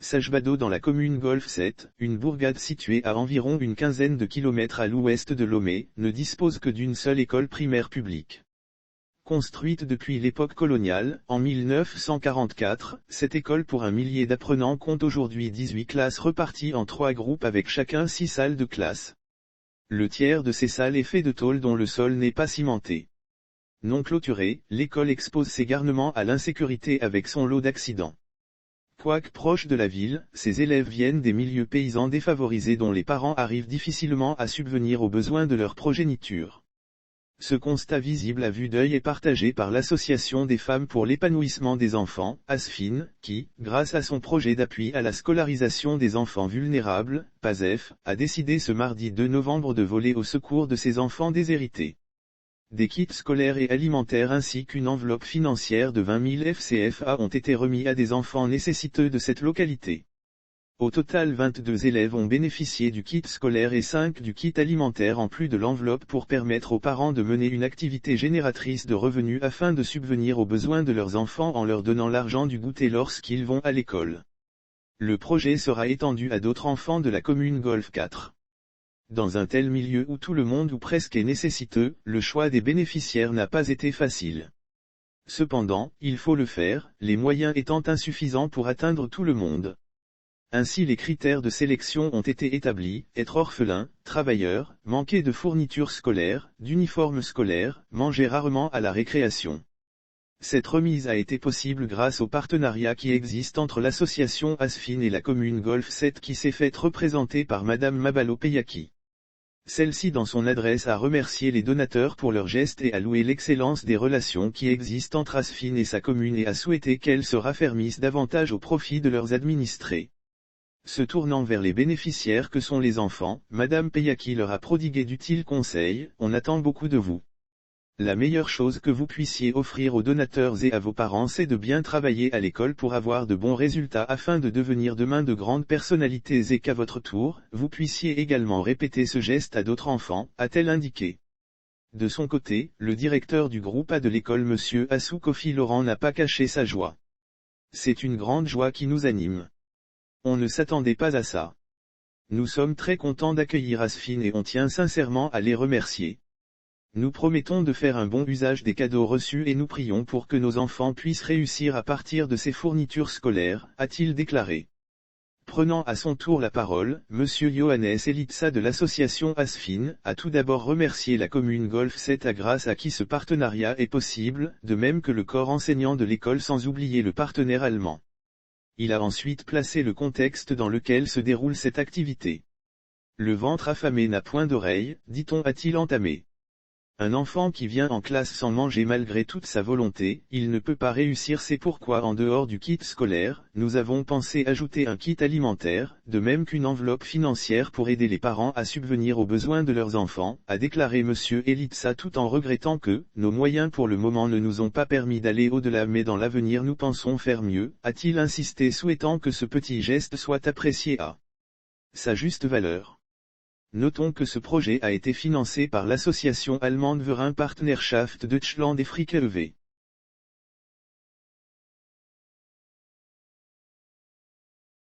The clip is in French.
Sajbado dans la commune Golf 7, une bourgade située à environ une quinzaine de kilomètres à l'ouest de Lomé, ne dispose que d'une seule école primaire publique. Construite depuis l'époque coloniale, en 1944, cette école pour 1 millier d'apprenants compte aujourd'hui 18 classes reparties en 3 groupes avec chacun 6 salles de classe. Le tiers de ces salles est fait de tôle dont le sol n'est pas cimenté. Non clôturée, l'école expose ses garnements à l'insécurité avec son lot d'accidents. Quoique proche de la ville, ces élèves viennent des milieux paysans défavorisés dont les parents arrivent difficilement à subvenir aux besoins de leur progéniture. Ce constat visible à vue d'œil est partagé par l'Association des femmes pour l'épanouissement des enfants, ASFIN, qui, grâce à son projet d'appui à la scolarisation des enfants vulnérables, PASEF, a décidé ce mardi 2 novembre de voler au secours de ces enfants déshérités. Des kits scolaires et alimentaires ainsi qu'une enveloppe financière de 20 000 FCFA ont été remis à des enfants nécessiteux de cette localité. Au total 22 élèves ont bénéficié du kit scolaire et 5 du kit alimentaire en plus de l'enveloppe pour permettre aux parents de mener une activité génératrice de revenus afin de subvenir aux besoins de leurs enfants en leur donnant l'argent du goûter lorsqu'ils vont à l'école. Le projet sera étendu à d'autres enfants de la commune Golf 4. Dans un tel milieu où tout le monde ou presque est nécessiteux, le choix des bénéficiaires n'a pas été facile. Cependant, il faut le faire, les moyens étant insuffisants pour atteindre tout le monde. Ainsi les critères de sélection ont été établis, être orphelin, travailleur, manquer de fournitures scolaires, d'uniformes scolaires, manger rarement à la récréation. Cette remise a été possible grâce au partenariat qui existe entre l'association ASFIN et la commune Golf 7 qui s'est faite représenter par Madame Mabalo Peyaki. Celle-ci dans son adresse a remercié les donateurs pour leurs gestes et a loué l'excellence des relations qui existent entre ASFIN et sa commune et a souhaité qu'elles se raffermissent davantage au profit de leurs administrés. Se tournant vers les bénéficiaires que sont les enfants, Madame Peyaki leur a prodigué d'utiles conseils, on attend beaucoup de vous. La meilleure chose que vous puissiez offrir aux donateurs et à vos parents c'est de bien travailler à l'école pour avoir de bons résultats afin de devenir demain de grandes personnalités et qu'à votre tour, vous puissiez également répéter ce geste à d'autres enfants, a-t-elle indiqué. De son côté, le directeur du groupe A de l'école Monsieur Assou Kofi Laurent n'a pas caché sa joie. C'est une grande joie qui nous anime. On ne s'attendait pas à ça. Nous sommes très contents d'accueillir ASFIN et on tient sincèrement à les remercier. Nous promettons de faire un bon usage des cadeaux reçus et nous prions pour que nos enfants puissent réussir à partir de ces fournitures scolaires, a-t-il déclaré. Prenant à son tour la parole, M. Johannes Elitsa de l'association ASFIN, a tout d'abord remercié la commune Golf 7 grâce à qui ce partenariat est possible, de même que le corps enseignant de l'école sans oublier le partenaire allemand. Il a ensuite placé le contexte dans lequel se déroule cette activité. Le ventre affamé n'a point d'oreille, dit-on a-t-il entamé. Un enfant qui vient en classe sans manger malgré toute sa volonté, il ne peut pas réussir, c'est pourquoi en dehors du kit scolaire, nous avons pensé ajouter un kit alimentaire, de même qu'une enveloppe financière pour aider les parents à subvenir aux besoins de leurs enfants, a déclaré M. Elitsa tout en regrettant que, nos moyens pour le moment ne nous ont pas permis d'aller au-delà mais dans l'avenir nous pensons faire mieux, a-t-il insisté souhaitant que ce petit geste soit apprécié à sa juste valeur. Notons que ce projet a été financé par l'association allemande Verein Partnerschaft Deutschland et Frick e.V.